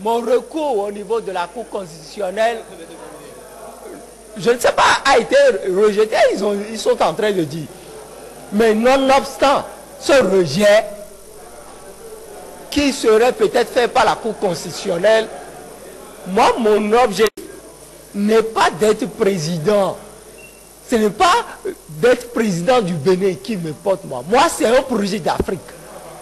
mon recours au niveau de la Cour constitutionnelle, je ne sais pas, a été rejeté, ils sont en train de dire. Mais nonobstant ce rejet, qui serait peut-être fait par la Cour constitutionnelle, moi, mon objectif n'est pas d'être président. Ce n'est pas d'être président du Bénin qui me porte moi. Moi, c'est un projet d'Afrique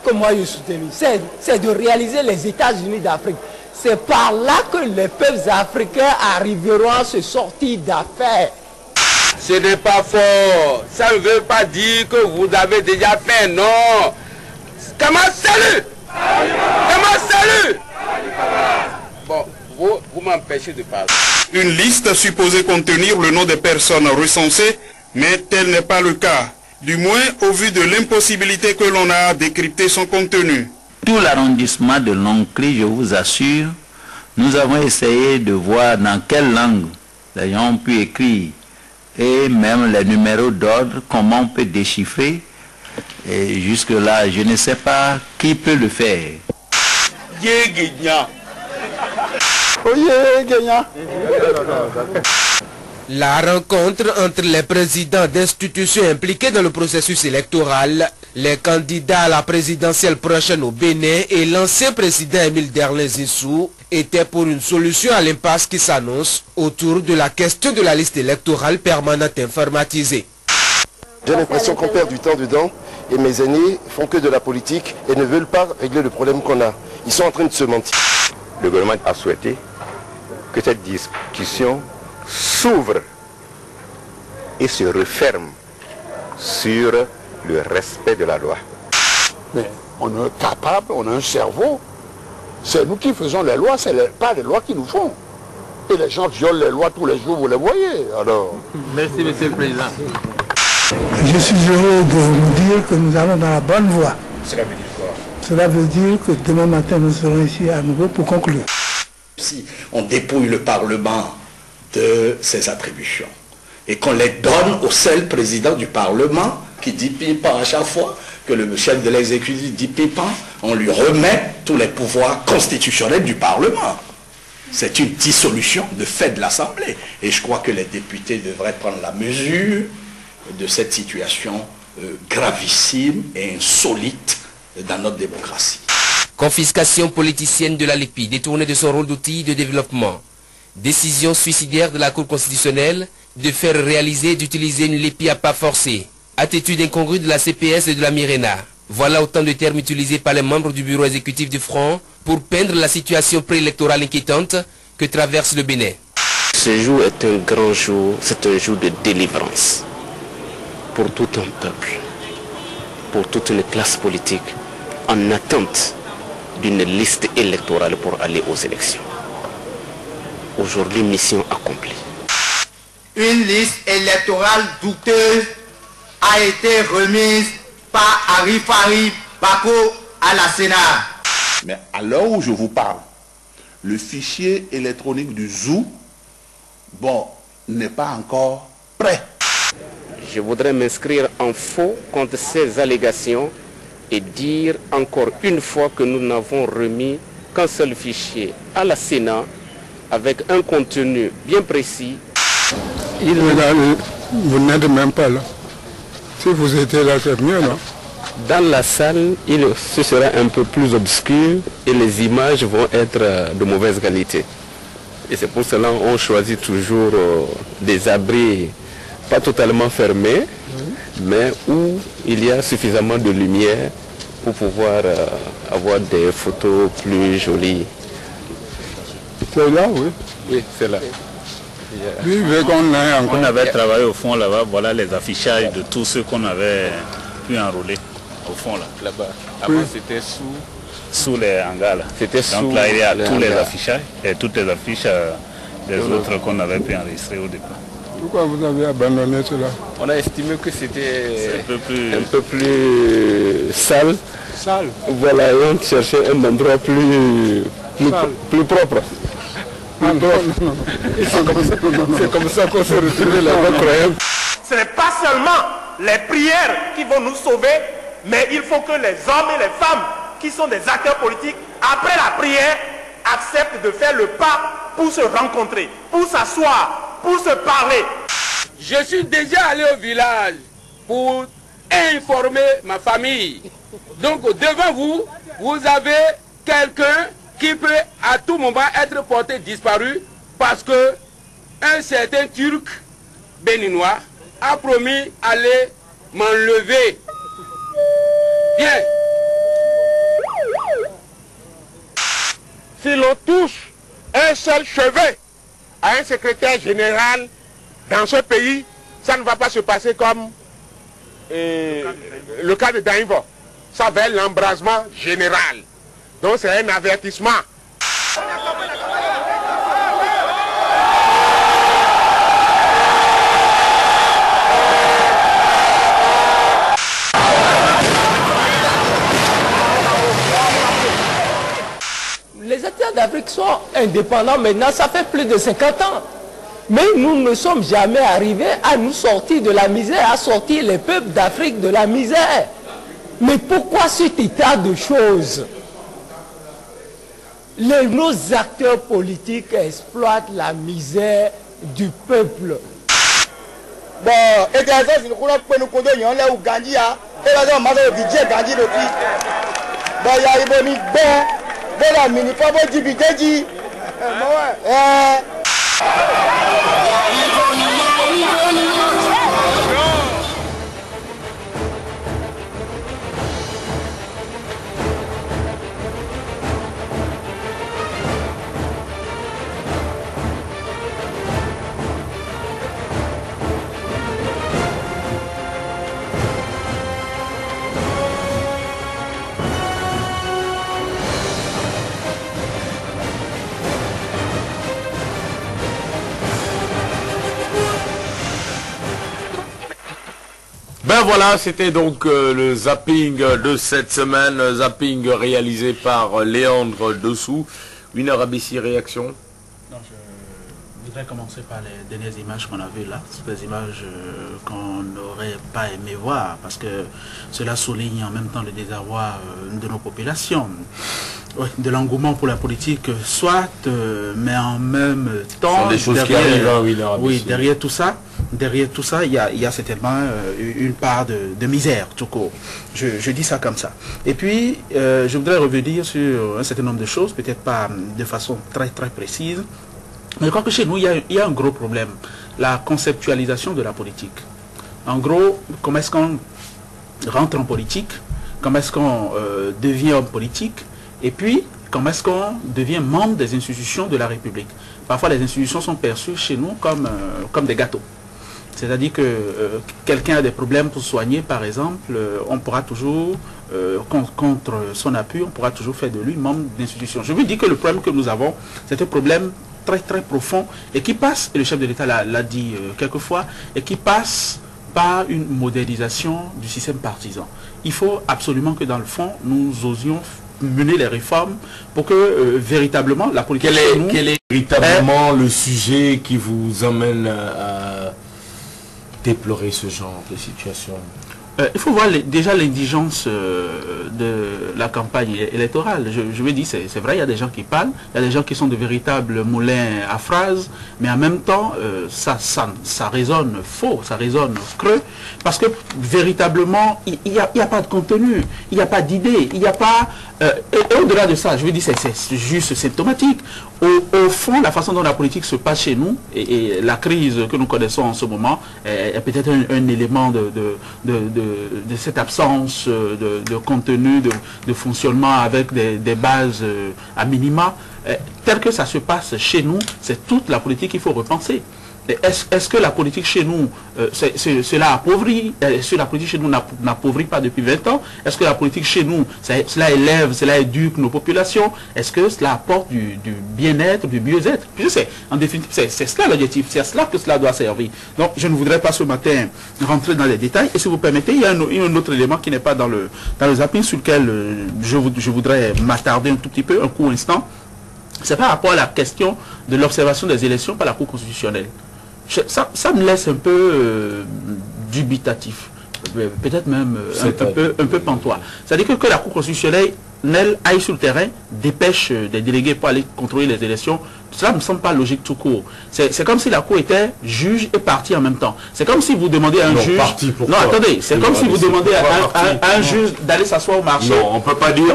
que moi je soutenu. C'est de réaliser les États-Unis d'Afrique. C'est par là que les peuples africains arriveront à se sortir d'affaires. Ce n'est pas fort. Ça ne veut pas dire que vous avez déjà fait, non. Comment salut? Comment salut? Bon, vous m'empêchez de parler. Une liste supposée contenir le nom des personnes recensées, mais tel n'est pas le cas. Du moins au vu de l'impossibilité que l'on a à décrypter son contenu. Tout l'arrondissement de Longcry, je vous assure, nous avons essayé de voir dans quelle langue les gens ont pu écrire et même les numéros d'ordre, comment on peut déchiffrer. Et jusque-là, je ne sais pas qui peut le faire. La rencontre entre les présidents d'institutions impliquées dans le processus électoral, les candidats à la présidentielle prochaine au Bénin et l'ancien président Émile Derlin Zissou était pour une solution à l'impasse qui s'annonce autour de la question de la liste électorale permanente informatisée. J'ai l'impression qu'on perd du temps dedans et mes aînés font que de la politique et ne veulent pas régler le problème qu'on a. Ils sont en train de se mentir. Le gouvernement a souhaité que cette discussion s'ouvre et se referme sur le respect de la loi. Mais on est capable, on a un cerveau. C'est nous qui faisons les lois, ce n'est pas les lois qui nous font. Et les gens violent les lois tous les jours, vous les voyez. Alors... Merci, Monsieur le Président. Je suis heureux de vous dire que nous allons dans la bonne voie. Cela veut dire quoi? Cela veut dire que demain matin, nous serons ici à nouveau pour conclure. Si on dépouille le Parlement de ses attributions et qu'on les donne au seul président du Parlement qui dit pimpant à chaque fois que le chef de l'exécutif dit pimpant, on lui remet tous les pouvoirs constitutionnels du Parlement. C'est une dissolution de fait de l'Assemblée. Et je crois que les députés devraient prendre la mesure de cette situation gravissime et insolite dans notre démocratie. Confiscation politicienne de la LEPI, détournée de son rôle d'outil de développement. Décision suicidaire de la Cour constitutionnelle de faire réaliser et d'utiliser une LEPI à pas forcé. Attitude incongrue de la CPS et de la Mirena. Voilà autant de termes utilisés par les membres du bureau exécutif du Front pour peindre la situation préélectorale inquiétante que traverse le Bénin. Ce jour est un grand jour, c'est un jour de délivrance pour tout un peuple, pour toute une classe politique en attente d'une liste électorale pour aller aux élections. Aujourd'hui, mission accomplie. Une liste électorale douteuse a été remise par Arifari Bako à la Sénat. Mais à l'heure où je vous parle, le fichier électronique du ZOU, n'est pas encore prêt. Je voudrais m'inscrire en faux contre ces allégations et dire encore une fois que nous n'avons remis qu'un seul fichier à la Sénat avec un contenu bien précis. Vous n'êtes même pas là. Si vous étiez là, c'est mieux, non? Dans la salle, ce sera un peu plus obscur et les images vont être de mauvaise qualité. Et c'est pour cela qu'on choisit toujours des abris pas totalement fermés, mais où il y a suffisamment de lumière pour pouvoir avoir des photos plus jolies. C'est là, oui. Oui, c'est là. On avait travaillé au fond là-bas, voilà les affichages de tous ceux qu'on avait pu enrôler au fond là. Là-bas. Avant c'était sous les hangars là. Donc là il y a tous les affichages et toutes les affiches des autres qu'on avait pu enregistrer au départ. Pourquoi vous avez abandonné cela? On a estimé que c'était un peu plus sale. Voilà, et on cherchait un endroit plus propre. C'est comme ça qu'on s'est retrouvé là-bas, croyant. Ce n'est pas seulement les prières qui vont nous sauver, mais il faut que les hommes et les femmes qui sont des acteurs politiques, après la prière, acceptent de faire le pas pour se rencontrer, pour s'asseoir, pour se parler. Je suis déjà allé au village pour informer ma famille. Donc devant vous, vous avez quelqu'un qui peut à tout moment être porté disparu parce que un certain Turc béninois a promis d'aller m'enlever. Bien. Si l'on touche un seul cheveu à un secrétaire général dans ce pays, ça ne va pas se passer comme le cas de Daïvo. Ça va être l'embrasement général. Donc c'est un avertissement. Les États d'Afrique sont indépendants maintenant, ça fait plus de 50 ans. Mais nous ne sommes jamais arrivés à nous sortir de la misère, à sortir les peuples d'Afrique de la misère. Mais pourquoi cet état de choses? Nos acteurs politiques exploitent la misère du peuple. Bon, et des gens qui nous connaissent, ils ont l'air au Gandhi, et là, on m'a dit que Gandhi depuis. Bon, il y a une bonne bon, la mini, pas bon, du bidé, Ben voilà, c'était donc le zapping de cette semaine, zapping réalisé par Léandre Dessous. Une Arabissi, réaction? Non, je voudrais commencer par les dernières images qu'on a vues là. C'est des images qu'on n'aurait pas aimé voir parce que cela souligne en même temps le désarroi de nos populations. Oui, de l'engouement pour la politique, soit, mais en même temps... Ce sont des choses qui arrivent, hein, oui, derrière tout ça, il y a certainement une part de misère, tout court. Je dis ça comme ça. Et puis, je voudrais revenir sur un certain nombre de choses, peut-être pas de façon très précise, mais je crois que chez nous, il y a un gros problème, la conceptualisation de la politique. En gros, comment est-ce qu'on rentre en politique, comment est-ce qu'on devient homme politique, et puis, comment est-ce qu'on devient membre des institutions de la République? Parfois, les institutions sont perçues chez nous comme des gâteaux. C'est-à-dire que quelqu'un a des problèmes pour soigner, par exemple, on pourra toujours, contre son appui, on pourra toujours faire de lui membre d'institution. Je veux dire que le problème que nous avons, c'est un problème très profond et qui passe, et le chef de l'État l'a dit quelquefois, et qui passe par une modernisation du système partisan. Il faut absolument que dans le fond, nous osions mener les réformes pour que véritablement la politique... Quel est véritablement le sujet qui vous amène à déplorer ce genre de situation? Il faut voir déjà l'indigence de la campagne électorale. Je veux dire, c'est vrai, il y a des gens qui parlent, il y a des gens qui sont de véritables moulins à phrases, mais en même temps, ça résonne faux, ça résonne creux, parce que véritablement, il n'y a pas de contenu, il n'y a pas d'idée, il n'y a pas... et au-delà de ça, je veux dire, c'est juste symptomatique. Au fond, la façon dont la politique se passe chez nous, et la crise que nous connaissons en ce moment, est peut-être un élément de cette absence de contenu, de fonctionnement avec des bases à minima. Tel que ça se passe chez nous, c'est toute la politique qu'il faut repenser. Est-ce que la politique chez nous, cela appauvrit? Est-ce que la politique chez nous n'appauvrit pas depuis 20 ans? Est-ce que la politique chez nous, cela élève, cela éduque nos populations? Est-ce que cela apporte du bien-être, du mieux-être? En définitive, c'est cela l'objectif, c'est à cela que cela doit servir. Donc, je ne voudrais pas ce matin rentrer dans les détails. Et si vous permettez, il y a un autre élément qui n'est pas dans le zapping sur lequel je voudrais m'attarder un tout petit peu, un court instant. C'est par rapport à la question de l'observation des élections par la Cour constitutionnelle. Ça me laisse un peu dubitatif, peut-être même un peu pantois. C'est-à-dire que la Cour constitutionnelle personnel aille sur le terrain, dépêche des délégués pour aller contrôler les élections. Cela ne me semble pas logique tout court. C'est comme si la Cour était juge et partie en même temps. C'est comme si vous demandez à un juge... Non, attendez, c'est comme si vous demandez à un juge d'aller s'asseoir au marché. Non, on ne peut pas dire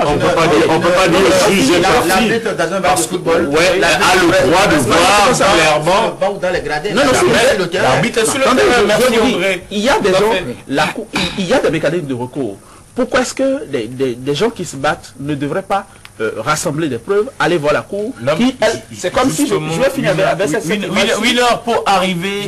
juge et partie. Parce que ouais, a le droit de voir clairement. Dans les gradins. Non, non, l'arbitre est sur le terrain. Merci André. Il y a des gens, il y a des mécanismes de recours. Pourquoi est-ce que des gens qui se battent ne devraient pas rassembler des preuves, aller voir la cour? C'est comme si je vais finir avec cette Wheeler, pour arriver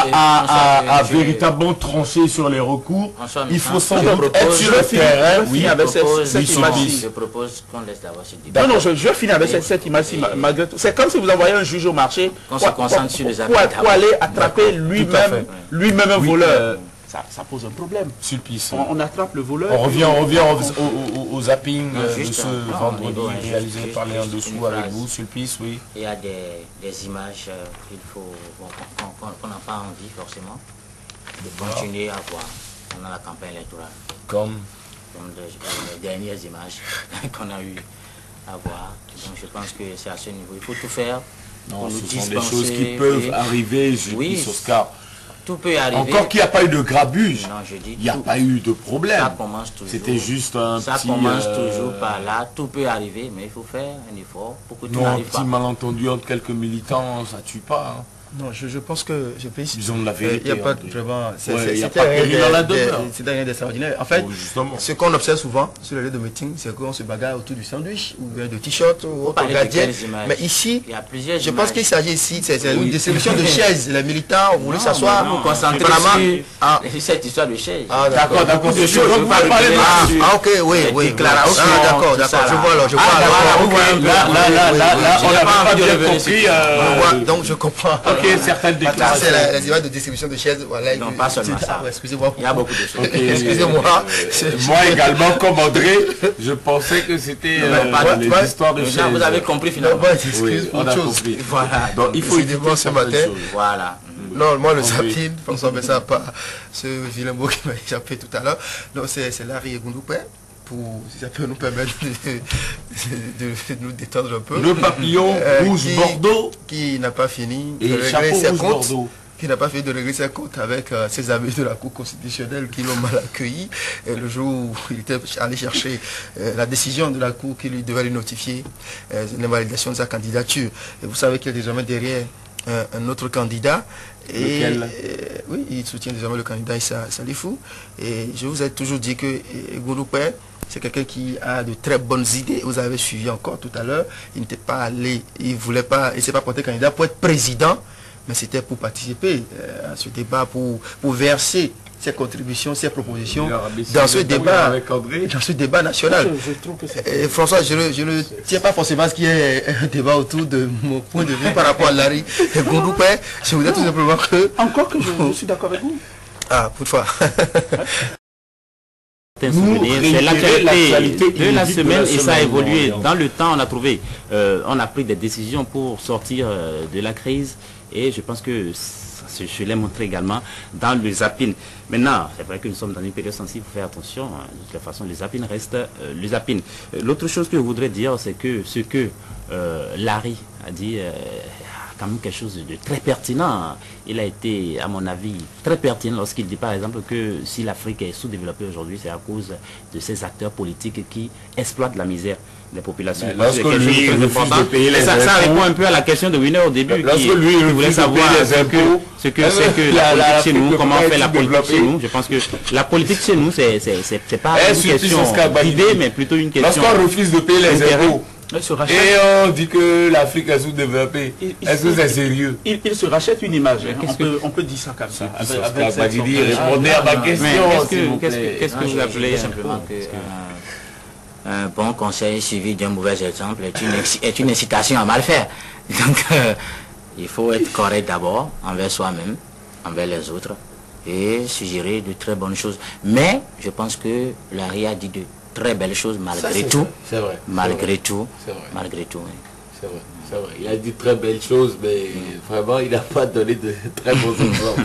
à véritablement trancher sur les recours, il faut sans doute être sur le terrain. Oui, avec cette image-ci. Je propose qu'on laisse d'abord ce débat. Non, non, je vais finir avec cette image-ci malgré tout. C'est comme si vous envoyez un juge au marché pour aller attraper lui-même un voleur. Ça pose un problème. Sulpice. On attrape le voleur. On revient au zapping de ce vendredi réalisé par les en dessous avec vous, Sulpice, oui. Il y a des images qu'on n'a pas envie forcément de continuer à voir pendant la campagne électorale. Comme les dernières images qu'on a eu à voir. Donc je pense que c'est à ce niveau. Il faut tout faire. Non, ce sont des choses qui peuvent arriver, Sulpice, Oscar. Tout peut arriver. Encore qu'il n'y a pas eu de grabuge. Non, je dis il n'y a pas eu de problème. Ça commence toujours. C'était juste un ça petit... Ça commence toujours par là. Tout peut arriver, mais il faut faire un effort pour que tout n'arrive pas. Non, un petit malentendu entre quelques militants, ça ne tue pas. Hein. Non, je pense que je peux... Disons de la vérité. Il n'y a pas vraiment... C'est rien d'extraordinaire. En fait, ce qu'on observe souvent sur les lieux de meeting, c'est qu'on se bagarre autour du sandwich ou de t-shirt ou autre gradient. Mais ici, je pense qu'il s'agit ici, c'est une distribution de chaises. Les militants ont voulu s'asseoir. Nous concentrer sur cette histoire de chaises. D'accord. Ah, ok, oui. D'accord. Je vois alors. Là, on n'a pas bien compris. Donc, je comprends. Certaines déclarations. C'est les images de distribution de chaises. Voilà, non, pas seulement ça. Excusez-moi. Il y a beaucoup de choses. Excusez-moi. Moi également, comme André, je pensais que c'était les histoires de chaises. Vous avez compris finalement. Oui, on a compris. Voilà. Donc il faut évidemment ce matin. Voilà. Non, moi le zapping, François Bessa n'a pas ce vilain mot qui m'a échappé tout à l'heure. Non, c'est Larry Egoundoupé. Si ça peut nous permettre de nous détendre un peu. Le papillon rouge-bordeaux qui n'a pas fini de régler ses comptes. Qui n'a pas fini de régler ses comptes avec ses amis de la Cour constitutionnelle qui l'ont mal accueilli. Et le jour où il était allé chercher la décision de la Cour qui lui devait lui notifier l'invalidation de sa candidature. Et vous savez qu'il est désormais derrière un autre candidat. Oui, il soutient désormais le candidat Issa Salifou. Et je vous ai toujours dit que Egoundoupé, c'est quelqu'un qui a de très bonnes idées. Vous avez suivi encore tout à l'heure. Il n'était pas allé, il voulait pas, il s'est pas porté candidat pour être président, mais c'était pour participer à ce débat, pour verser ses contributions, ses propositions dans ce débat national. François, je ne tiens pas forcément à ce qu'il y ait un débat autour de mon point de vue par rapport à Larry Egoundoupé. Je vous dis tout simplement que... Encore que je suis d'accord avec vous. Ah, pour une fois. C'est l'actualité de la semaine et ça a évolué. Dans le temps, on a pris des décisions pour sortir de la crise et je pense que je l'ai montré également dans le zapping. Maintenant, c'est vrai que nous sommes dans une période sensible, il faut faire attention. De toute façon, le zapping reste le zapping. L'autre chose que je voudrais dire, c'est que ce que Larry a dit quand même quelque chose de très pertinent. Il a été, à mon avis, très pertinent lorsqu'il dit par exemple que si l'Afrique est sous-développée aujourd'hui, c'est à cause de ces acteurs politiques qui exploitent la misère des populations. Lorsque lui refuse de payer les impôts, ça répond un peu à la question de Winner au début, qui voulait savoir ce que c'est que la politique chez nous, comment on fait la politique chez nous. Je pense que la politique chez nous, c'est pas une question d'idée, mais plutôt une question... Lorsqu'on refuse de payer les impôts, et on dit que l'Afrique est sous-développée, est-ce que c'est sérieux? Il se rachète une image, on peut dire ça comme ça. Répondez à ma question. Qu'est-ce que vous appelez simplement un bon conseil suivi d'un mauvais exemple est une incitation à mal faire. Donc il faut être correct d'abord envers soi-même, envers les autres et suggérer de très bonnes choses. Mais je pense que Larry a dit de très belles choses malgré tout. C'est vrai. Malgré tout. Malgré tout. C'est vrai. Il a dit très belles choses, mais vraiment il n'a pas donné de très bons exemples.